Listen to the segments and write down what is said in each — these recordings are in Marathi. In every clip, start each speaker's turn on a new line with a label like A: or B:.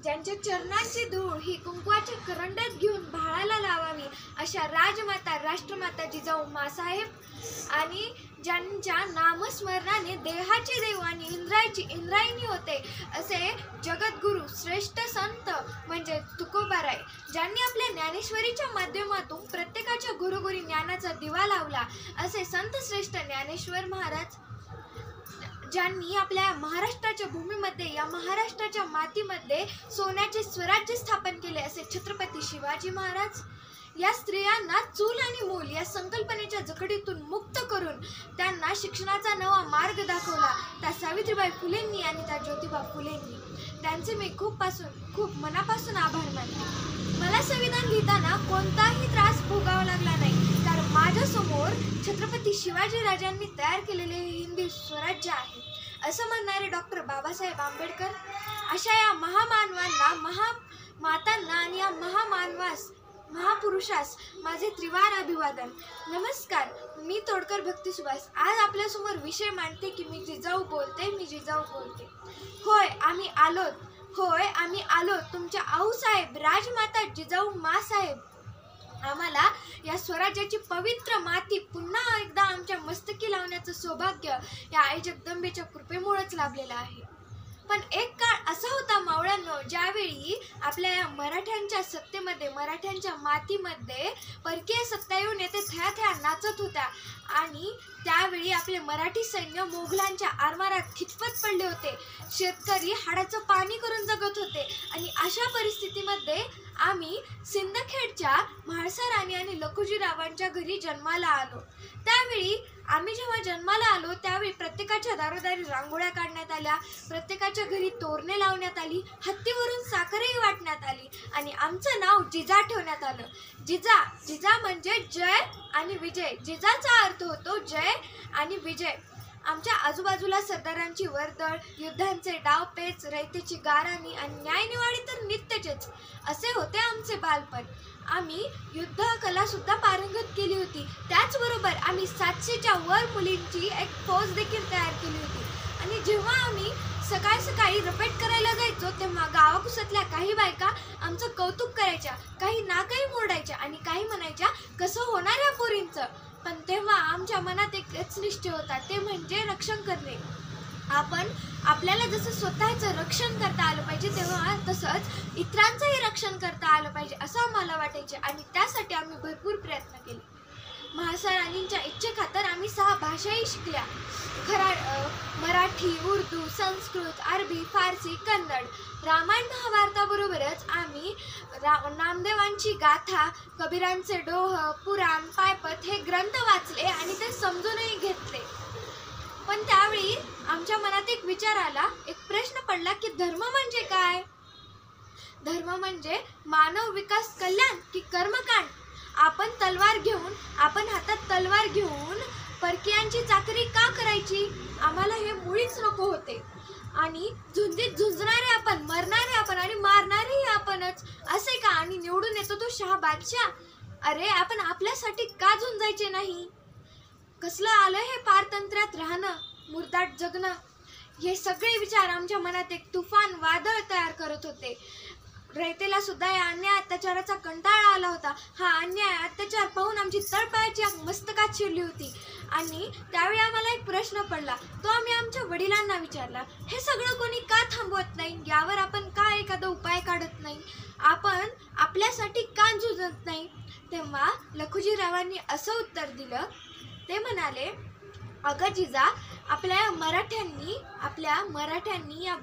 A: ज्यांच्या चरणांची धूळ ही कुंकवाच्या करंड्यात घेऊन भाळाला लावावी अशा राजमाता राष्ट्रमाता जिजाऊ माँसाहेब आणि ज्यांच्या नामस्मरणाने देहाचे देव आणि इंद्रायणी होते असे जगद्गुरु श्रेष्ठ संत म्हणजे तुकोबाराय, ज्यांनी आपल्या ज्ञानेश्वरीच्या माध्यमातून प्रत्येकाच्या घरोघरी ज्ञानाचा दिवा लावला असे संत श्रेष्ठ ज्ञानेश्वर महाराज, ज्यांनी आपल्या महाराष्ट्राच्या भूमीमध्ये या महाराष्ट्राच्या मातीमध्ये सोन्याचे स्वराज्य स्थापन केले असे छत्रपती शिवाजी महाराज, या स्त्रियांना चूल आणि मूल या संकल्पनेच्या जखडीतून मुक्त करून त्यांना शिक्षणाचा नवा मार्ग दाखवला त्या सावित्रीबाई फुलेंनी आणि त्या ज्योतिबा फुलेंनी. त्यांचे मी खूप मनापासून आभार मानते. मला संविधान लिहिताना कोणताही त्रास भोगावा लागला नाही, कारण माझ्यासमोर छत्रपती शिवाजी राजांनी तयार केलेले हिंदी स्वराज्य आहे असं म्हणणारे डॉक्टर बाबासाहेब आंबेडकर अशा या महामानवांना, महामातांना आणि या महापुरुषास माझे त्रिवार अभिवादन. नमस्कार, मी तोडकर भक्ती सुभाष आज आपल्यासमोर विषय मांडते की मी जिजाऊ बोलते. होय आम्ही आलो तुमच्या आऊसाहेब राजमाता जिजाऊ माँसाहेब. आम्हाला या स्वराज्याची पवित्र माती पुन्हा एकदा आमच्या मस्तकी लावण्याचं सौभाग्य या आई जगदंबेच्या कृपेमुळेच लाभलेलं आहे. पण एक काळ असा होता मावळ्यांनो, ज्यावेळी आपल्या या मराठ्यांच्या सत्तेमध्ये, मराठ्यांच्या मातीमध्ये परकीय सत्ता येऊन येथे थया नाचत होत्या आणि त्यावेळी आपले मराठी सैन्य मोगलांच्या आरमारात खितपत पडले होते. शेतकरी हाडाचं पाणी करून जगत होते आणि अशा परिस्थितीमध्ये आम्ही सिंदखेडच्या म्हाळसा राणी आणि लखुजीरावांच्या घरी जन्माला आलो. त्यावेळी आम्ही जेव्हा जन्माला आलो त्यावेळी प्रत्येकाच्या दारोदारी रांगोळ्या काढण्यात आल्या, प्रत्येकाच्या घरी तोरणे लावण्यात आली, हत्तीवरून साखरही वाटण्यात आली आणि आमचं नाव जिजा ठेवण्यात आलं. जिजा म्हणजे जय आणि विजय. जिजाचा अर्थ होतो जय आणि विजय. आमच्या आजूबाजूला सरदारांची वर्दळ, युद्धांचे डावपेच, रयतेची गाराणी आणि न्यायनिवाडी तर नित्यचेच असे होते आमचे बालपण. आम्ही युद्ध कला सुद्धा पारंगत केली होती. त्याचबरोबर आम्ही 700च्या वर मुलींची एक फौज देखील तयार केली होती. आणि जेव्हा आम्ही सकाळी रपेट करायला जायचो तेव्हा गावाकुसातल्या काही बायका आमचं कौतुक करायच्या, काही नाकही मोडायच्या आणि काही म्हणायच्या कसं होणार या पोरींचं. पण तेव्हा आमच्या मनात एकच निश्चय होता, ते म्हणजे रक्षण करणे. आपल्याला जसं स्वतःचं रक्षण करता आलं पाहिजे तेव्हा तसंच इतरांचंही रक्षण करता आलं पाहिजे असं आम्हाला वाटायचे आणि त्यासाठी आम्ही भरपूर प्रयत्न केले. म्हाळसा राणींच्या इच्छेखातर आम्ही 6 भाषाही शिकल्या. मराठी, उर्दू, संस्कृत, अरबी, फारसी, कन्नड. रामायण महाभारताबरोबरच आम्ही नामदेवांची गाथा, कबीरांचे डोह, पुराण, पायपत हे ग्रंथ वाचले आणि ते समजूनही घेतले. पण त्यावेळी आमच्या मनात एक विचार आला, एक प्रश्न पडला की धर्म म्हणजे काय? धर्म म्हणजे मानव विकास कल्याण की कर्मकांड? आपण हातात तलवार घेऊन परकीयांची चाकरी का करायची? आम्हाला हे मुळीच नको होते. आणि झुंजीत झुंजणारे आपण, मरणारे आपण आणि मारणारेही आपणच असे का? आणि निवडून येतो तो शहा बादशाह. अरे आपण आपल्यासाठी का झुंजायचे नाही? कसलं आलं हे पारतंत्र्यात राहणं, मुरदाट जगणं? हे सगळे विचार आमच्या मनात एक तुफान वादळ तयार करत होते. रयतेला सुद्धा या अन्याय अत्याचाराचा कंटाळा आला होता. हा अन्याय अत्याचार पाहून आमची तळपायाची मस्तकात शिरली होती. आणि त्यावेळी आम्हाला एक प्रश्न पडला, तो आम्ही आमच्या वडिलांना विचारला. हे सगळं कोणी का थांबवत नाही? यावर आपण का एखादा उपाय काढत नाही? आपण आपल्यासाठी का झुंजत नाही? तेव्हा लखुजीरावांनी असं उत्तर दिलं. ते म्हणाले, अगं जिजा, आपल्या मराठ्यांनी या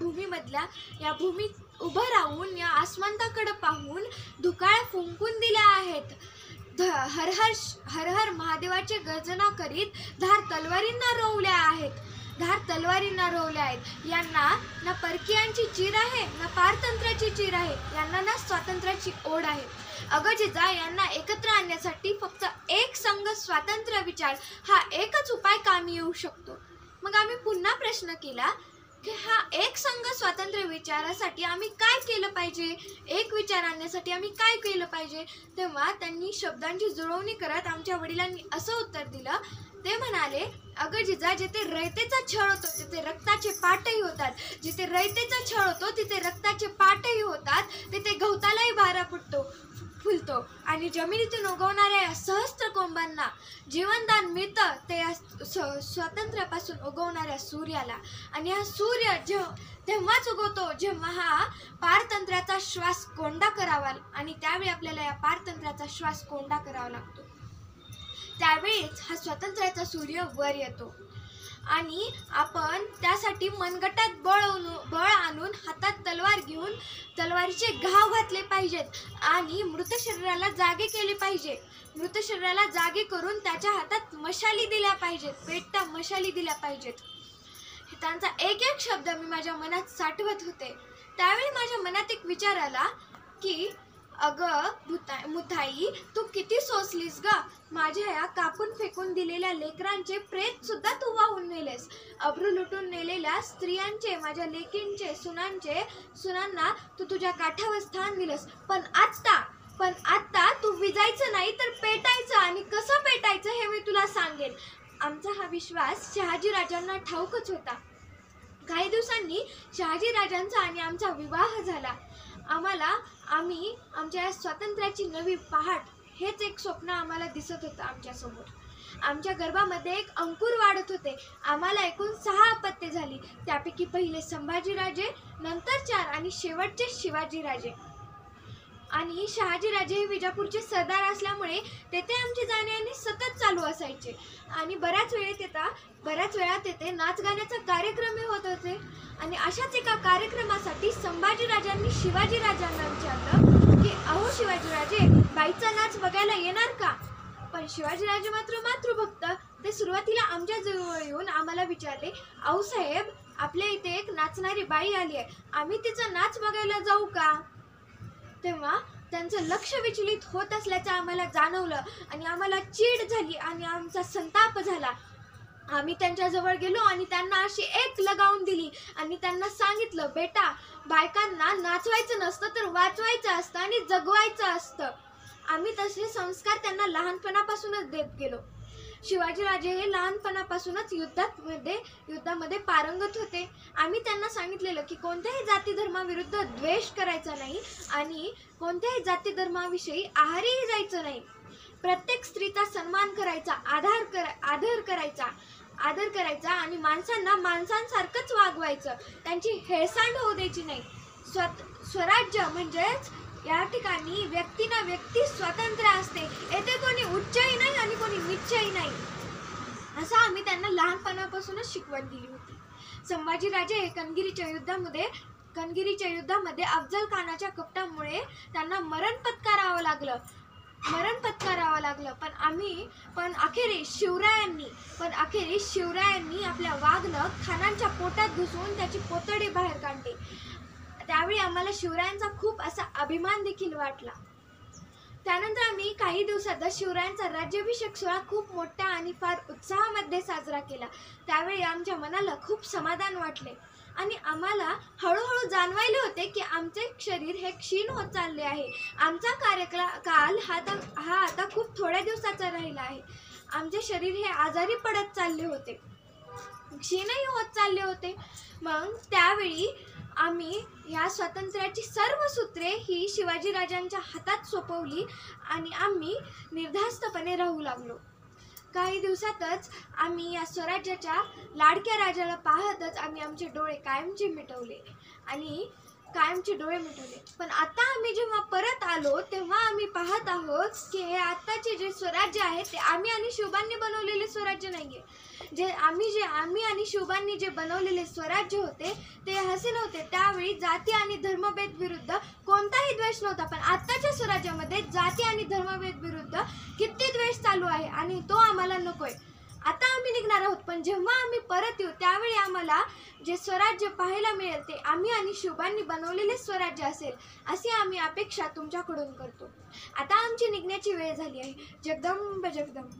A: भूमीत उभं राहून या आसमंताकडे पाहून धुकाळ फुंकून दिल्या आहेत. हर हर महादेवाचे गर्जना करीत धार तलवारींना रोवल्या आहेत. यांना ना परकीयांची चीर आहे, ना पारतंत्र्याची चीर आहे. यांना ना स्वातंत्र्याची ओढ आहे. अगं जिजा, यांना एकत्र आणण्यासाठी फक्त एक संघ स्वातंत्र्य विचार हा एकच उपाय कामी येऊ शकतो. मग आम्ही पुन्हा प्रश्न केला की हा एक संघ स्वातंत्र्य विचारासाठी आम्ही काय केलं पाहिजे? एक विचार आणण्यासाठी आम्ही काय केलं पाहिजे? तेव्हा त्यांनी शब्दांची जुळवणी करत आमच्या वडिलांनी असं उत्तर दिलं. ते म्हणाले, अगं जिजा, जिथे रयतेचा छळ होतो तिथे रक्ताचे पाटही होतात. जिथे रयतेचा छळ होतो तिथे रक्ताचे पाटही होतात. आणि जमिनीतून उगवणाऱ्या या सहस्त्र कोंबांना जीवनदान मिळतं ते या स्वातंत्र्यापासून उगवणाऱ्या सूर्याला. आणि हा सूर्य तेव्हाच उगवतो जेव्हा हा पारतंत्र्याचा श्वास कोंडा करावा, आणि त्यावेळी आपल्याला या पारतंत्र्याचा श्वास कोंडा करावा लागतो. त्यावेळीच हा स्वातंत्र्याचा सूर्य वर येतो. आणि आपण त्यासाठी मनगटात बळ आणून हातात तलवार घेऊन तलवारीचे घाव घातले पाहिजेत आणि मृत शरीराला जागे केले पाहिजे. मृत शरीराला जागे करून त्याच्या हातात मशाली दिल्या पाहिजेत, पेटत्या मशाली दिल्या पाहिजेत. त्यांचा एक एक शब्द मी माझ्या मनात साठवत होते. त्यावेळी माझ्या मनात एक विचार आला की अगं मुथाई, तू किती सोसलीस ग. माझ्या या कापून फेकून दिलेल्या लेकरांचे प्रेत सुद्धा तू वाहून नेलेस. अब्रू लुटून नेलेल्या स्त्रियांचे, माझ्या लेकींचे, सुनांना तू तुझ्या काठावर स्थान दिलंस. पण आत्ता तू विजायचं नाही तर पेटायचं. आणि कसं पेटायचं हे मी तुला सांगेन. आमचा हा विश्वास शहाजी राजांना ठाऊकच होता. काही दिवसांनी शहाजी राजांचा आणि आमचा विवाह झाला. आम्ही आमच्या स्वातंत्र्याची नवी पहाट हेच एक स्वप्न आम्हाला दिसत होतं आमच्यासमोर. आमच्या गर्भामध्ये एक अंकुर वाढत होते. आम्हाला एकूण 6 अपत्ये झाली. त्यापैकी पहिले संभाजीराजे, नंतर 4 आणि शेवटचे शिवाजीराजे. आणि शहाजीराजे हे विजापूरचे सरदार असल्यामुळे तेथे आमचे जाणे-येणे सतत चालू असायचे. आणि बऱ्याच वेळा तेथे नाच गाण्याचा कार्यक्रमही होत होते. आणि अशाच एका कार्यक्रमासाठी संभाजीराजांनी शिवाजीराजांना विचारलं की अहो शिवाजीराजे, बाईचा नाच बघायला येणार का. पण शिवाजीराजे मात्र मातृभक्त. ते सुरुवातीला आमच्या जवळ येऊन आम्हाला विचारले, अहो साहेब, आपल्या इथे एक नाचणारी बाई आली आहे, आम्ही तिचा नाच बघायला जाऊ का. तेव्हा त्यांचं लक्ष विचलित होत असल्याचं आम्हाला जाणवलं आणि आम्हाला चीड झाली आणि आमचा संताप झाला. आम्ही त्यांच्याजवळ गेलो आणि त्यांना अशी एक लगावून दिली आणि त्यांना सांगितलं, बेटा, बायकांना नाचवायचं नसतं तर वाचवायचं असतं आणि जगवायचं असतं. आम्ही तसे संस्कार त्यांना लहानपणापासूनच देत गेलो. शिवाजीराजे हे लहानपणापासूनच युद्धामध्ये पारंगत होते. आम्ही त्यांना सांगितलेलं की कोणत्याही जाती धर्माविरुद्ध द्वेष करायचा नाही आणि कोणत्याही जाती धर्माविषयी आहारीही जायचं नाही. प्रत्येक स्त्रीचा सन्मान करायचा, आदर करायचा आणि माणसांना माणसांसारखंच वागवायचं, त्यांची हेळसांड होऊ द्यायची नाही. स्वराज्य म्हणजेच या ठिकाणी व्यक्तीना व्यक्ती स्वातंत्र्य असते. येथे कोणी उच्चही नाही आणि कोणी नीचही नाही, असं आम्ही त्यांना लहानपणापासूनच शिकवण दिली होती. संभाजीराजे हे कणगिरीच्या युद्धामध्ये अफजल खानाच्या कपटामुळे त्यांना मरण पत्करावं लागलं. पण अखेरीस शिवरायांनी आपल्या वाघनं खानांच्या पोटात घुसवून त्याची पोतडी बाहेर काढली. त्यावेळी आम्हाला शिवरायांचा खूप असा अभिमान देखील वाटला. त्यानंतर आम्ही काही दिवसातच शिवरायांचा राज्याभिषेक सोहळा खूप मोठ्या आणि फार उत्साहामध्ये साजरा केला. त्यावेळी आमच्या मनाला खूप समाधान वाटले आणि आम्हाला हळूहळू जाणवायले होते की आमचे शरीर हे क्षीण होत चालले आहे. आमचा कार्यकाल हा आता खूप थोड्या दिवसाचा राहिला आहे. आमचे शरीर हे आजारी पडत चालले होते, क्षीणही होत चालले होते. मग त्यावेळी आम्ही या स्वातंत्र्याची सर्व सूत्रे ही शिवाजीराजांच्या हातात सोपवली आणि आम्ही निर्धास्तपणे राहू लागलो. काही दिवसातच आम्ही या स्वराज्याच्या लाडक्या राजाला पाहतच आम्ही आमचे डोळे कायमचे मिटवले. पण आता आम्ही जेव्हा परत आलो तेव्हा आम्ही पाहत आहोत की हे आत्ताचे जे स्वराज्य आहे ते आम्ही आणि शिवबांनी बनवलेले स्वराज्य नाहीये. आम्ही आणि शिवबांनी जे बनवलेले स्वराज्य होते ते हसे नव्हते. त्यावेळी जाती आणि धर्मभेद विरुद्ध कोणताही द्वेष नव्हता. पण आत्ताच्या स्वराज्यामध्ये जाती आणि धर्मभेद विरुद्ध किती द्वेष चालू आहे आणि तो आम्हाला नकोय. आता आम्ही निघणार आहोत, पण जेव्हा आम्ही परत येऊ त्यावेळी आम्हाला जे स्वराज्य पाहायला मिळेल ते आम्ही आणि शिवबांनी बनवलेले स्वराज्य असेल अशी आम्ही अपेक्षा तुमच्याकडून करतो. आता आमची निघण्याची वेळ झाली आहे. जगदंब जगदंब.